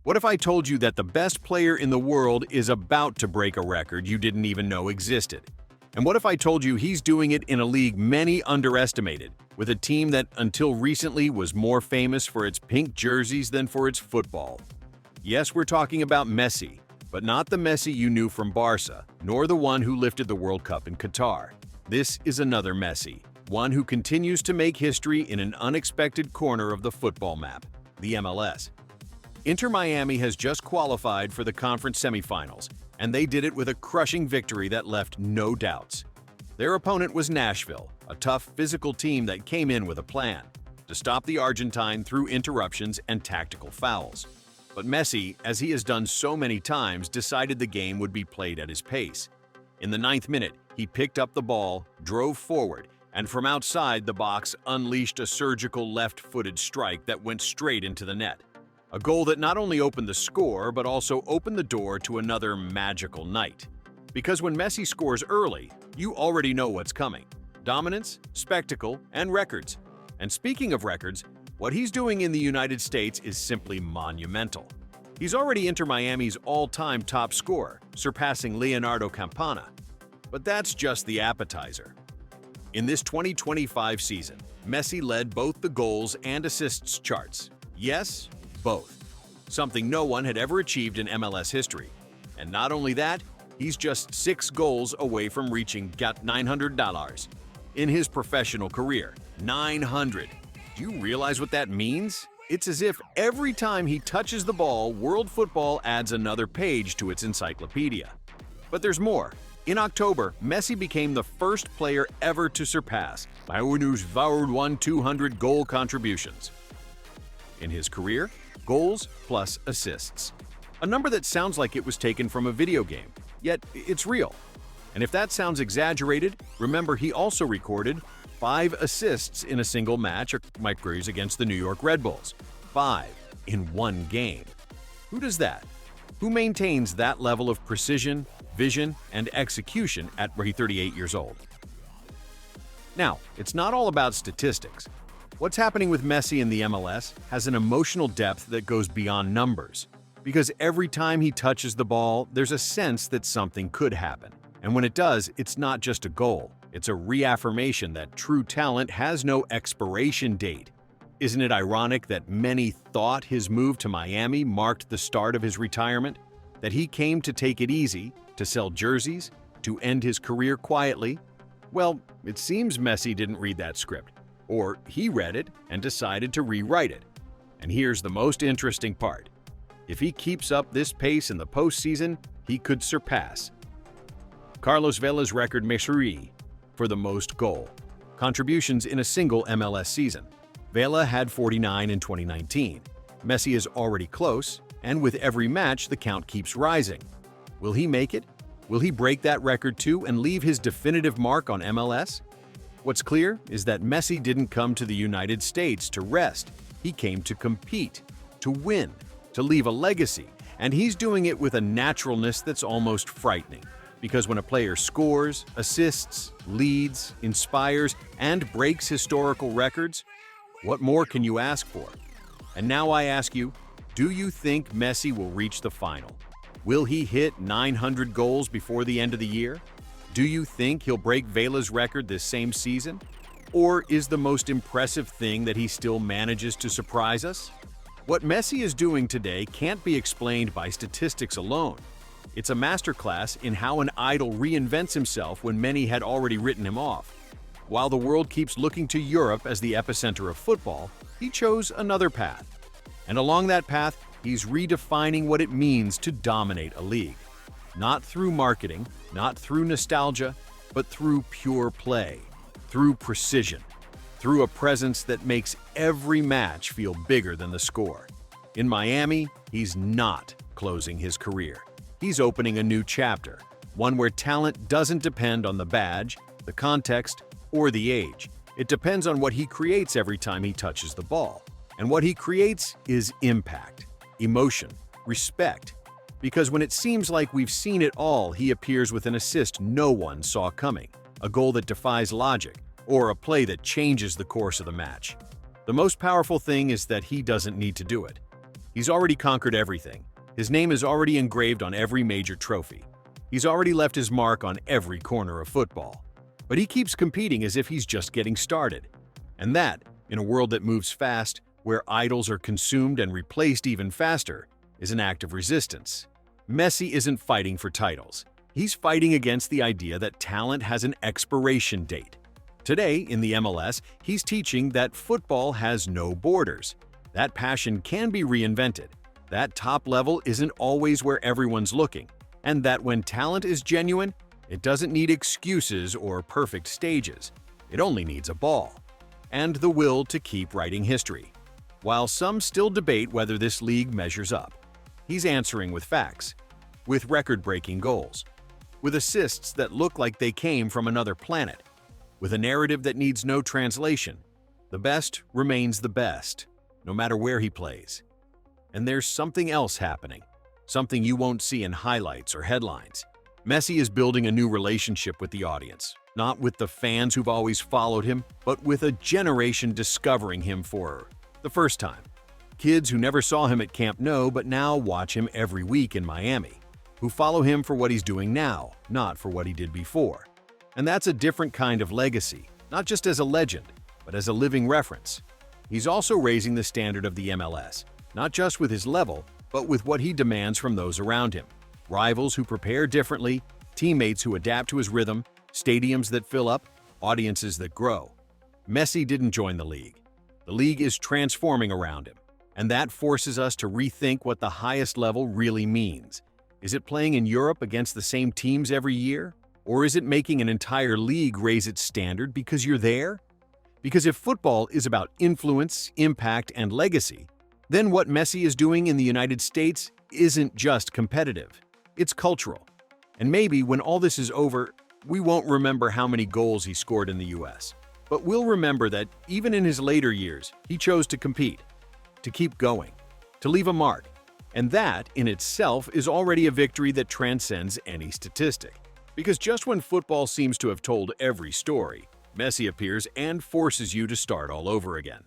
What if I told you that the best player in the world is about to break a record you didn't even know existed? And what if I told you he's doing it in a league many underestimated, with a team that until recently was more famous for its pink jerseys than for its football? Yes, we're talking about Messi, but not the Messi you knew from Barca, nor the one who lifted the World Cup in Qatar. This is another Messi, one who continues to make history in an unexpected corner of the football map, the MLS. Inter Miami has just qualified for the conference semifinals, and they did it with a crushing victory that left no doubts. Their opponent was Nashville, a tough physical team that came in with a plan to stop the Argentine through interruptions and tactical fouls. But Messi, as he has done so many times, decided the game would be played at his pace. In the 9th minute, he picked up the ball, drove forward, and from outside the box unleashed a surgical left-footed strike that went straight into the net. A goal that not only opened the score, but also opened the door to another magical night. Because when Messi scores early, you already know what's coming. Dominance, spectacle, and records. And speaking of records, what he's doing in the United States is simply monumental. He's already Inter Miami's all-time top scorer, surpassing Leonardo Campana. But that's just the appetizer. In this 2025 season, Messi led both the goals and assists charts. Yes, both. Something no one had ever achieved in MLS history. And not only that, he's just 6 goals away from reaching $900 in his professional career. 900. Do you realize what that means? It's as if every time he touches the ball, world football adds another page to its encyclopedia. But there's more. In October, Messi became the first player ever to surpass 200 goal contributions in his career. Goals plus assists. A number that sounds like it was taken from a video game, yet it's real. And if that sounds exaggerated, remember he also recorded 5 assists in a single match against the New York Red Bulls. 5 in one game. Who does that? Who maintains that level of precision, vision, and execution at 38 years old? Now, it's not all about statistics. What's happening with Messi in the MLS has an emotional depth that goes beyond numbers. Because every time he touches the ball, there's a sense that something could happen. And when it does, it's not just a goal. It's a reaffirmation that true talent has no expiration date. Isn't it ironic that many thought his move to Miami marked the start of his retirement? That he came to take it easy, to sell jerseys, to end his career quietly? Well, it seems Messi didn't read that script. Or he read it and decided to rewrite it. And here's the most interesting part. If he keeps up this pace in the postseason, he could surpass Carlos Vela's record Messi for the most goal contributions in a single MLS season. Vela had 49 in 2019. Messi is already close, and with every match, the count keeps rising. Will he make it? Will he break that record too and leave his definitive mark on MLS? What's clear is that Messi didn't come to the United States to rest. He came to compete, to win, to leave a legacy, and he's doing it with a naturalness that's almost frightening. Because when a player scores, assists, leads, inspires, and breaks historical records, what more can you ask for? And now I ask you, do you think Messi will reach the final? Will he hit 900 goals before the end of the year? Do you think he'll break Vela's record this same season? Or is the most impressive thing that he still manages to surprise us? What Messi is doing today can't be explained by statistics alone. It's a masterclass in how an idol reinvents himself when many had already written him off. While the world keeps looking to Europe as the epicenter of football, he chose another path. And along that path, he's redefining what it means to dominate a league. Not through marketing, not through nostalgia, but through pure play, through precision, through a presence that makes every match feel bigger than the score. In Miami, he's not closing his career. He's opening a new chapter, one where talent doesn't depend on the badge, the context, or the age. It depends on what he creates every time he touches the ball. And what he creates is impact, emotion, respect. Because when it seems like we've seen it all, he appears with an assist no one saw coming, a goal that defies logic, or a play that changes the course of the match. The most powerful thing is that he doesn't need to do it. He's already conquered everything. His name is already engraved on every major trophy. He's already left his mark on every corner of football. But he keeps competing as if he's just getting started. And that, in a world that moves fast, where idols are consumed and replaced even faster, is an act of resistance. Messi isn't fighting for titles. He's fighting against the idea that talent has an expiration date. Today, in the MLS, he's teaching that football has no borders. That passion can be reinvented. That top level isn't always where everyone's looking. And that when talent is genuine, it doesn't need excuses or perfect stages. It only needs a ball. And the will to keep writing history. While some still debate whether this league measures up, he's answering with facts, with record-breaking goals, with assists that look like they came from another planet, with a narrative that needs no translation. The best remains the best, no matter where he plays. And there's something else happening, something you won't see in highlights or headlines. Messi is building a new relationship with the audience, not with the fans who've always followed him, but with a generation discovering him for the first time. Kids who never saw him at Camp Nou but now watch him every week in Miami, who follow him for what he's doing now, not for what he did before. And that's a different kind of legacy, not just as a legend, but as a living reference. He's also raising the standard of the MLS, not just with his level, but with what he demands from those around him. Rivals who prepare differently, teammates who adapt to his rhythm, stadiums that fill up, audiences that grow. Messi didn't join the league. The league is transforming around him, and that forces us to rethink what the highest level really means. Is it playing in Europe against the same teams every year? Or is it making an entire league raise its standard because you're there? Because if football is about influence, impact, and legacy, then what Messi is doing in the United States isn't just competitive. It's cultural. And maybe when all this is over, we won't remember how many goals he scored in the US. But we'll remember that even in his later years, he chose to compete, to keep going, to leave a mark. And that, in itself, is already a victory that transcends any statistic. Because just when football seems to have told every story, Messi appears and forces you to start all over again.